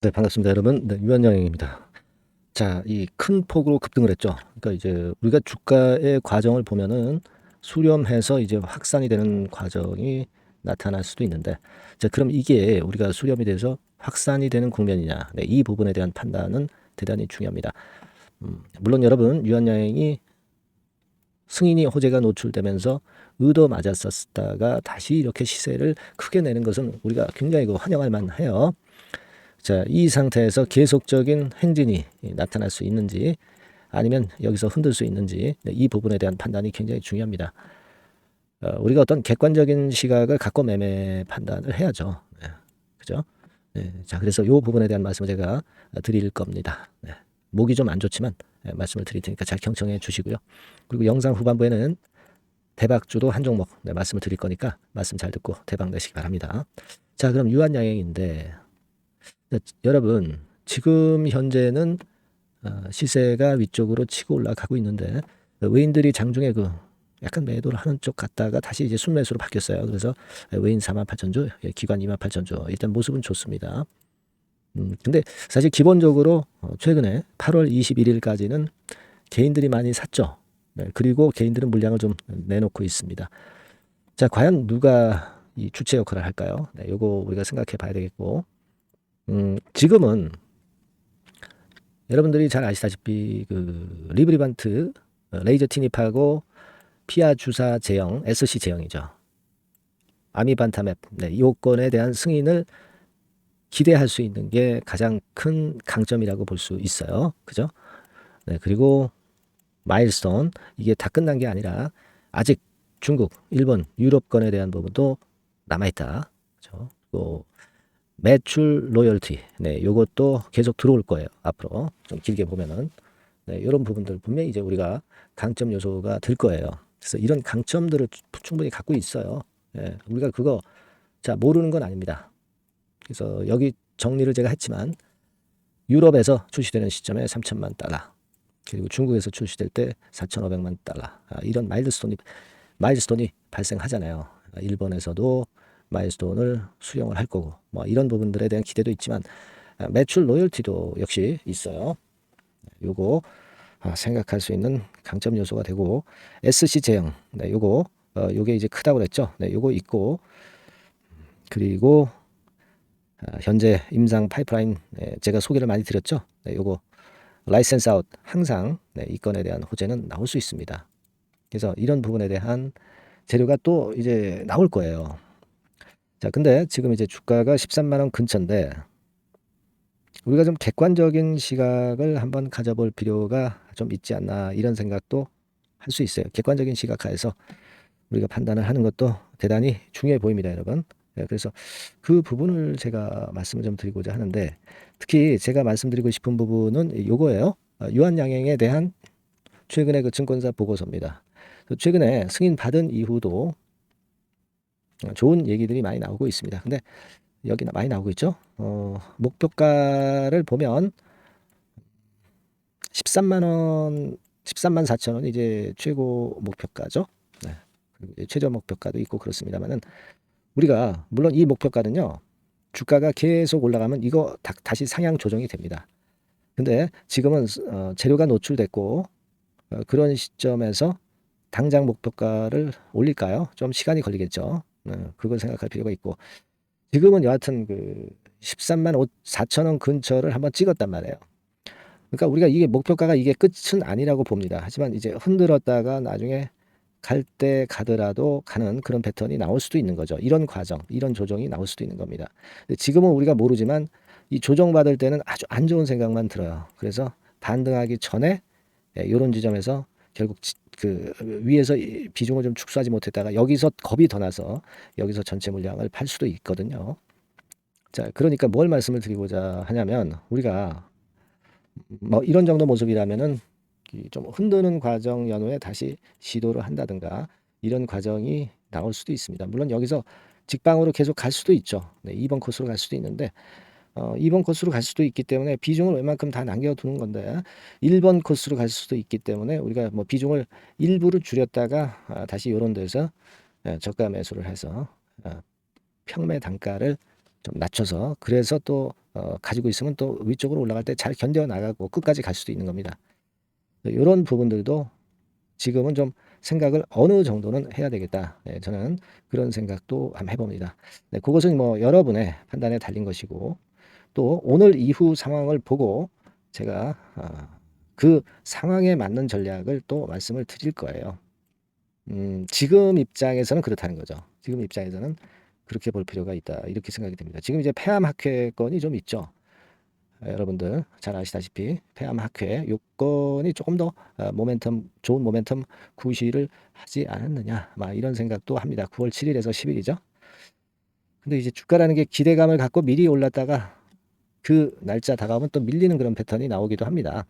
네, 반갑습니다, 여러분. 네, 유한양입니다. 자, 이 큰 폭으로 급등을 했죠. 그러니까 이제 우리가 주가의 과정을 보면은 수렴해서 이제 확산이 되는 과정이 나타날 수도 있는데, 자, 그럼 이게 우리가 수렴이 돼서 확산이 되는 국면이냐? 네, 이 부분에 대한 판단은 대단히 중요합니다. 물론 여러분, 유한양이 승인이 호재가 노출되면서 의도 맞았었다가 다시 이렇게 시세를 크게 내는 것은 우리가 굉장히 환영할 만해요. 자, 이 상태에서 계속적인 행진이 나타날 수 있는지 아니면 여기서 흔들 수 있는지, 네, 이 부분에 대한 판단이 굉장히 중요합니다. 우리가 어떤 객관적인 시각을 갖고 매매 판단을 해야죠. 네, 그죠? 네, 자, 그래서 이 부분에 대한 말씀을 제가 드릴 겁니다. 네, 목이 좀 안 좋지만 말씀을 드릴 테니까 잘 경청해 주시고요. 그리고 영상 후반부에는 대박주도 한 종목 말씀을 드릴 거니까 말씀 잘 듣고 대박 내시기 바랍니다. 자, 그럼 유한양행인데, 여러분, 지금 현재는 시세가 위쪽으로 치고 올라가고 있는데 외인들이 장중에 그 약간 매도를 하는 쪽 갔다가 다시 이제 순매수로 바뀌었어요. 그래서 외인 48,000주, 기관 28,000주. 일단 모습은 좋습니다. 근데 사실 기본적으로 최근에 8월 21일까지는 개인들이 많이 샀죠. 네, 그리고 개인들은 물량을 좀 내놓고 있습니다. 자, 과연 누가 이 주체 역할을 할까요? 네, 요거 우리가 생각해 봐야 되겠고, 지금은 여러분들이 잘 아시다시피 그 리브리반트 레이저 티닙하고 피아 주사 제형 SC 제형이죠. 아미반타맵, 네, 요건에 대한 승인을 기대할 수 있는 게 가장 큰 강점이라고 볼 수 있어요. 그죠? 네, 그리고 마일스톤, 이게 다 끝난 게 아니라 아직 중국, 일본, 유럽권에 대한 부분도 남아있다. 그죠? 또 매출 로열티, 네, 요것도 계속 들어올 거예요. 앞으로 좀 길게 보면은. 네, 이런 부분들 분명히 이제 우리가 강점 요소가 될 거예요. 그래서 이런 강점들을 충분히 갖고 있어요. 예, 우리가 그거 자 모르는 건 아닙니다. 그래서 여기 정리를 제가 했지만 유럽에서 출시되는 시점에 3천만 달러, 그리고 중국에서 출시될 때 4,500만 달러, 이런 마일스톤이 발생하잖아요. 일본에서도 마일스톤을 수령을 할 거고, 뭐 이런 부분들에 대한 기대도 있지만 매출 로열티도 역시 있어요. 요거 생각할 수 있는 강점 요소가 되고, SC 제형, 네, 요게 이제 크다고 그랬죠. 네, 요거 있고, 그리고 현재 임상 파이프라인, 네, 제가 소개를 많이 드렸죠. 네, 요거 라이센스 아웃 항상, 네, 이 건에 대한 호재는 나올 수 있습니다. 그래서 이런 부분에 대한 재료가 또 이제 나올 거예요. 자, 근데 지금 이제 주가가 13만 원 근처인데 우리가 좀 객관적인 시각을 한번 가져볼 필요가 좀 있지 않나, 이런 생각도 할 수 있어요. 객관적인 시각 하에서 우리가 판단을 하는 것도 대단히 중요해 보입니다, 여러분. 그래서 그 부분을 제가 말씀을 좀 드리고자 하는데, 특히 제가 말씀드리고 싶은 부분은 요거예요. 유한양행에 대한 최근의 그 증권사 보고서입니다. 최근에 승인 받은 이후도 좋은 얘기들이 많이 나오고 있습니다. 근데 여기 많이 나오고 있죠. 목표가를 보면 13만 원, 13만 4천 원 이제 최고 목표가죠. 네. 그리고 최저 목표가도 있고 그렇습니다만은, 우리가 물론 이 목표가는요, 주가가 계속 올라가면 이거 다시 상향 조정이 됩니다. 근데 지금은 재료가 노출됐고 그런 시점에서 당장 목표가를 올릴까요? 좀 시간이 걸리겠죠. 그걸 생각할 필요가 있고, 지금은 여하튼 그 13만 4천 원 근처를 한번 찍었단 말이에요. 그러니까 우리가 이게 목표가가 이게 끝은 아니라고 봅니다. 하지만 이제 흔들었다가 나중에 갈 때 가더라도 가는 그런 패턴이 나올 수도 있는 거죠. 이런 과정, 이런 조정이 나올 수도 있는 겁니다. 지금은 우리가 모르지만 이 조정받을 때는 아주 안 좋은 생각만 들어요. 그래서 반등하기 전에 이런 지점에서 결국 그 위에서 비중을 좀 축소하지 못했다가 여기서 겁이 더 나서 여기서 전체 물량을 팔 수도 있거든요. 자, 그러니까 뭘 말씀을 드리고자 하냐면, 우리가 뭐 이런 정도 모습이라면은 좀 흔드는 과정 연후에 다시 시도를 한다든가 이런 과정이 나올 수도 있습니다. 물론 여기서 직방으로 계속 갈 수도 있죠. 네, 2번 코스로 갈 수도 있는데 2번 코스로 갈 수도 있기 때문에 비중을 웬만큼 다 남겨두는 건데, 1번 코스로 갈 수도 있기 때문에 우리가 뭐 비중을 일부를 줄였다가 다시 이런 데서 저가 매수를 해서 평매 단가를 좀 낮춰서 그래서 또 가지고 있으면 또 위쪽으로 올라갈 때 잘 견뎌 나가고 끝까지 갈 수도 있는 겁니다. 이런 부분들도 지금은 좀 생각을 어느 정도는 해야 되겠다. 네, 저는 그런 생각도 한번 해봅니다. 네, 그것은 뭐 여러분의 판단에 달린 것이고 또 오늘 이후 상황을 보고 제가 그 상황에 맞는 전략을 또 말씀을 드릴 거예요. 지금 입장에서는 그렇다는 거죠. 지금 입장에서는 그렇게 볼 필요가 있다. 이렇게 생각이 됩니다. 지금 이제 폐암 학회건이 좀 있죠. 여러분들 잘 아시다시피 폐암 학회 요건이 조금 더 좋은 모멘텀 구시를 하지 않았느냐. 막 이런 생각도 합니다. 9월 7일에서 10일이죠. 근데 이제 주가라는 게 기대감을 갖고 미리 올랐다가 그 날짜 다가오면 또 밀리는 그런 패턴이 나오기도 합니다.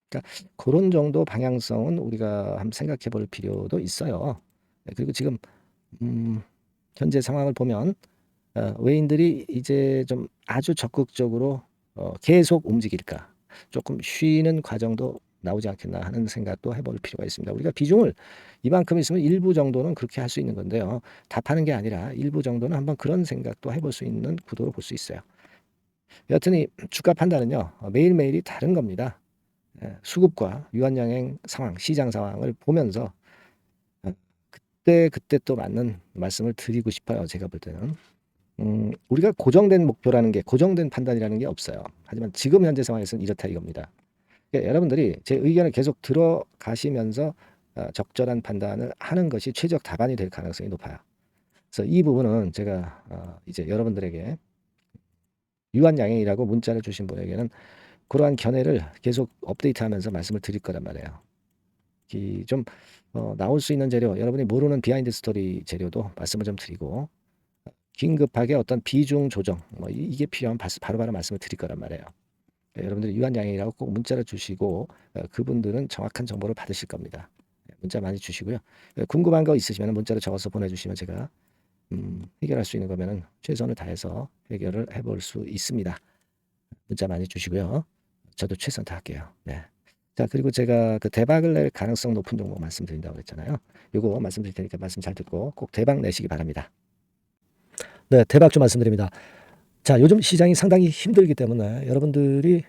그러니까 그런 정도 방향성은 우리가 한번 생각해 볼 필요도 있어요. 그리고 지금 현재 상황을 보면 외인들이 이제 좀 아주 적극적으로 계속 움직일까? 조금 쉬는 과정도 나오지 않겠나 하는 생각도 해볼 필요가 있습니다. 우리가 비중을 이만큼 있으면 일부 정도는 그렇게 할 수 있는 건데요. 다 파는 게 아니라 일부 정도는 한번 그런 생각도 해볼 수 있는 구도로 볼 수 있어요. 여하튼 이 주가 판단은요. 매일매일이 다른 겁니다. 수급과 유한양행 상황, 시장 상황을 보면서 그때 또 맞는 말씀을 드리고 싶어요. 제가 볼 때는. 우리가 고정된 목표라는 게 고정된 판단이라는 게 없어요. 하지만 지금 현재 상황에서는 이렇다 이겁니다. 그러니까 여러분들이 제 의견을 계속 들어가시면서 적절한 판단을 하는 것이 최적 답안이 될 가능성이 높아요. 그래서 이 부분은 제가 이제 여러분들에게 유한양행이라고 문자를 주신 분에게는 그러한 견해를 계속 업데이트하면서 말씀을 드릴 거란 말이에요. 좀 나올 수 있는 재료, 여러분이 모르는 비하인드 스토리 재료도 말씀을 좀 드리고 긴급하게 어떤 비중 조정 이게 필요하면 바로바로 말씀을 드릴 거란 말이에요. 여러분들이 유한양행이라고 꼭 문자를 주시고 그분들은 정확한 정보를 받으실 겁니다. 문자 많이 주시고요. 궁금한 거 있으시면 문자로 적어서 보내주시면 제가 해결할 수 있는 거면은 최선을 다해서 해결을 해볼 수 있습니다. 문자 많이 주시고요. 저도 최선 다할게요. 네. 자, 그리고 제가 그 대박을 낼 가능성 높은 종목 말씀드린다고 그랬잖아요. 요거 말씀드릴 테니까 말씀 잘 듣고 꼭 대박 내시기 바랍니다. 네, 대박 좀 말씀드립니다. 자, 요즘 시장이 상당히 힘들기 때문에 여러분들이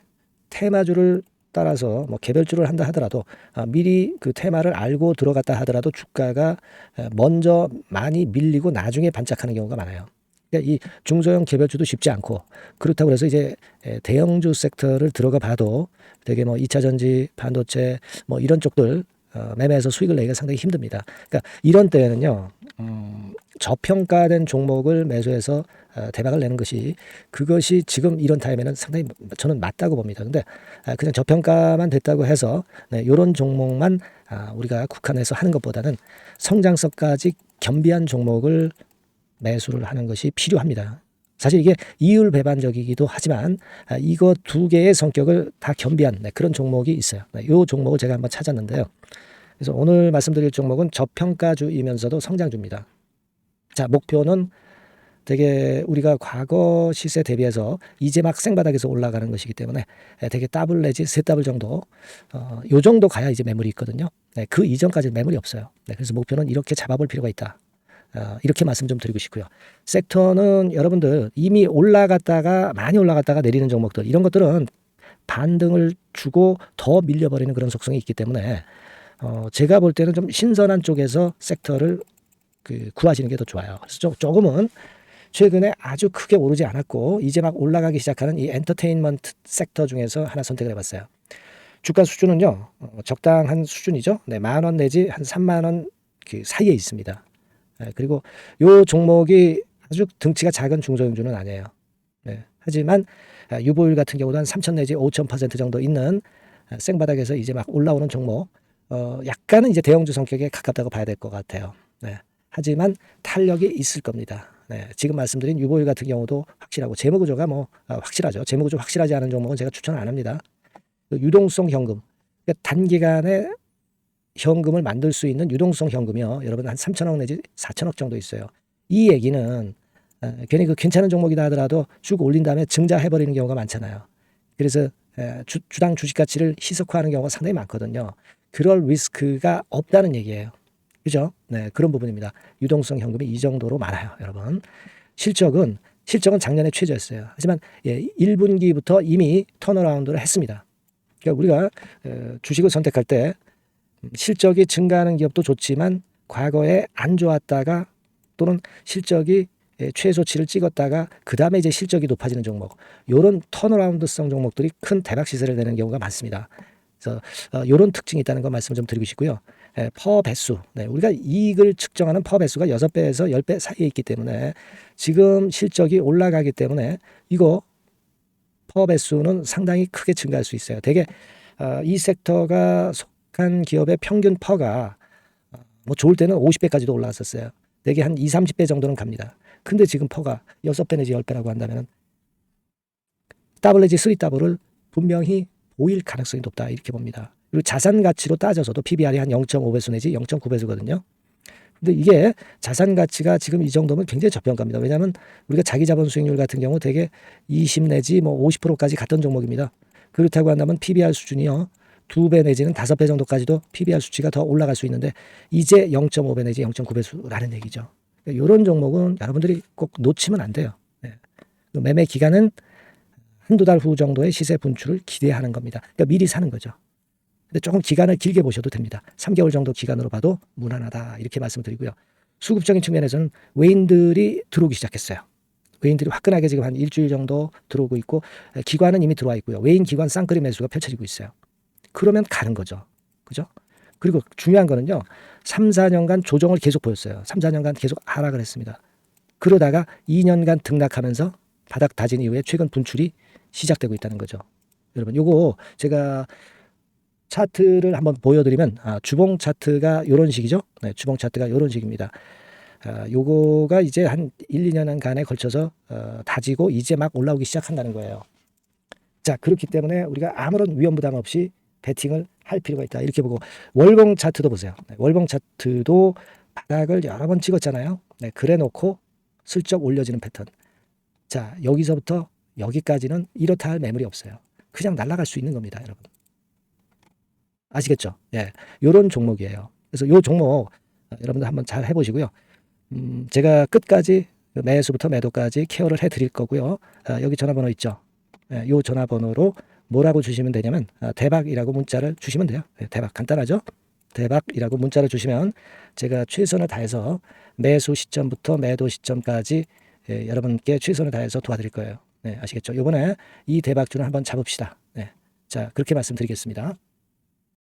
테마주를 따라서 뭐 개별주를 한다 하더라도 미리 그 테마를 알고 들어갔다 하더라도 주가가 먼저 많이 밀리고 나중에 반짝하는 경우가 많아요. 그러니까 이 중소형 개별주도 쉽지 않고 그렇다고 해서 이제 대형주 섹터를 들어가 봐도 되게 뭐 2차 전지, 반도체 뭐 이런 쪽들 매매해서 수익을 내기가 상당히 힘듭니다. 그러니까 이런 때에는요. 저평가된 종목을 매수해서 대박을 내는 것이 그것이 지금 이런 타임에는 상당히 저는 맞다고 봅니다. 근데 그냥 저평가만 됐다고 해서 이런 종목만 우리가 국한해서 하는 것보다는 성장성까지 겸비한 종목을 매수를 하는 것이 필요합니다. 사실 이게 이율 배반적이기도 하지만 이거 두 개의 성격을 다 겸비한 그런 종목이 있어요. 이 종목을 제가 한번 찾았는데요. 그래서 오늘 말씀드릴 종목은 저평가주이면서도 성장주입니다. 자, 목표는 되게 우리가 과거 시세 대비해서 이제 막 생바닥에서 올라가는 것이기 때문에 되게 더블 내지 세 더블 정도 요 정도 가야 이제 매물이 있거든요. 그 이전까지는 매물이 없어요. 그래서 목표는 이렇게 잡아볼 필요가 있다. 이렇게 말씀 좀 드리고 싶고요. 섹터는 여러분들 이미 많이 올라갔다가 내리는 종목들 이런 것들은 반등을 주고 더 밀려버리는 그런 속성이 있기 때문에 제가 볼 때는 좀 신선한 쪽에서 섹터를 구하시는 게 더 좋아요. 그래서 조금은 최근에 아주 크게 오르지 않았고 이제 막 올라가기 시작하는 이 엔터테인먼트 sek터 중에서 하나 선택을 해봤어요. 주가 수준은요 적당한 수준이죠. 네, 10,000원 내지 한 30,000원 그 사이에 있습니다. 그리고 요 종목이 아주 등치가 작은 중소형주는 아니에요. 네, 하지만 유보율 같은 경우도 한 3,000 내지 5,000% 정도 있는 생바닥에서 이제 막 올라오는 종목 약간은 이제 대형주 성격에 가깝다고 봐야 될 것 같아요. 네. 하지만 탄력이 있을 겁니다. 네, 지금 말씀드린 유보율 같은 경우도 확실하고 재무구조가 확실하죠. 재무구조 확실하지 않은 종목은 제가 추천을 안 합니다. 유동성 현금, 그러니까 단기간에 현금을 만들 수 있는 유동성 현금이요. 여러분 한 3,000억 내지 4,000억 정도 있어요. 이 얘기는 괜히 그 괜찮은 종목이다 하더라도 쭉 올린 다음에 증자해버리는 경우가 많잖아요. 그래서 주당 주식 가치를 희석화하는 경우가 상당히 많거든요. 그럴 리스크가 없다는 얘기예요. 그죠? 네, 그런 부분입니다. 유동성 현금이 이 정도로 많아요, 여러분. 실적은 실적은 작년에 최저였어요. 하지만 1분기부터 이미 턴어라운드를 했습니다. 그러니까 우리가 주식을 선택할 때 실적이 증가하는 기업도 좋지만 과거에 안 좋았다가 또는 실적이 최소치를 찍었다가 그 다음에 이제 실적이 높아지는 종목, 이런 턴어라운드성 종목들이 큰 대박 시세를 내는 경우가 많습니다. 그래서 이런 특징이 있다는 거 말씀을 좀 드리고 싶고요. 퍼 배수, 우리가 이익을 측정하는 퍼 배수가 6배에서 10배 사이에 있기 때문에 지금 실적이 올라가기 때문에 이거 퍼 배수는 상당히 크게 증가할 수 있어요. 되게 이 섹터가 속한 기업의 평균 퍼가 뭐 좋을 때는 50배까지도 올라왔었어요. 되게 한 20, 30배 정도는 갑니다. 근데 지금 퍼가 6배 내지 10배라고 한다면 더블 내지 3더블을 분명히 보일 가능성이 높다 이렇게 봅니다. 그리고 자산 가치로 따져서도 PBR이 한 0.5배수 내지 0.9배수거든요. 근데 이게 자산 가치가 지금 이 정도면 굉장히 저평가입니다. 왜냐하면 우리가 자기 자본 수익률 같은 경우 되게 20 내지 뭐 50%까지 갔던 종목입니다. 그렇다고 한다면 PBR 수준이요. 2배 내지는 5배 정도까지도 PBR 수치가 더 올라갈 수 있는데 이제 0.5배 내지 0.9배수라는 얘기죠. 이런 종목은 여러분들이 꼭 놓치면 안 돼요. 매매 기간은 한두 달 후 정도의 시세 분출을 기대하는 겁니다. 그러니까 미리 사는 거죠. 근데 조금 기간을 길게 보셔도 됩니다. 3개월 정도 기간으로 봐도 무난하다 이렇게 말씀드리고요. 수급적인 측면에서는 외인들이 들어오기 시작했어요. 외인들이 화끈하게 지금 한 일주일 정도 들어오고 있고 기관은 이미 들어와 있고요. 외인 기관 쌍끌이 매수가 펼쳐지고 있어요. 그러면 가는 거죠. 그죠? 그리고 중요한 거는요. 3, 4년간 조정을 계속 보였어요. 3, 4년간 계속 하락을 했습니다. 그러다가 2년간 등락하면서 바닥 다진 이후에 최근 분출이 시작되고 있다는 거죠. 여러분 요거 제가 차트를 한번 보여드리면 주봉 차트가 이런 식이죠. 네, 주봉 차트가 이런 식입니다. 요거가 이제 한 1, 2년간에 걸쳐서 다지고 이제 막 올라오기 시작한다는 거예요. 자, 그렇기 때문에 우리가 아무런 위험 부담 없이 베팅을 할 필요가 있다. 이렇게 보고 월봉 차트도 보세요. 네, 월봉 차트도 바닥을 여러 번 찍었잖아요. 네, 그래 놓고 슬쩍 올려지는 패턴. 자, 여기서부터 여기까지는 이렇다 할 매물이 없어요. 그냥 날아갈 수 있는 겁니다, 여러분. 아시겠죠? 예, 요런 종목이에요. 그래서 요 종목 여러분들 한번 잘 해보시고요. 제가 끝까지 매수부터 매도까지 케어를 해드릴 거고요. 여기 전화번호 있죠? 예, 요 전화번호로 뭐라고 주시면 되냐면 대박이라고 문자를 주시면 돼요. 예, 대박 간단하죠? 대박이라고 문자를 주시면 제가 최선을 다해서 매수 시점부터 매도 시점까지 여러분께 최선을 다해서 도와드릴 거예요. 네, 아시겠죠? 이번에 이 대박주를 한번 잡읍시다. 네, 자, 그렇게 말씀드리겠습니다.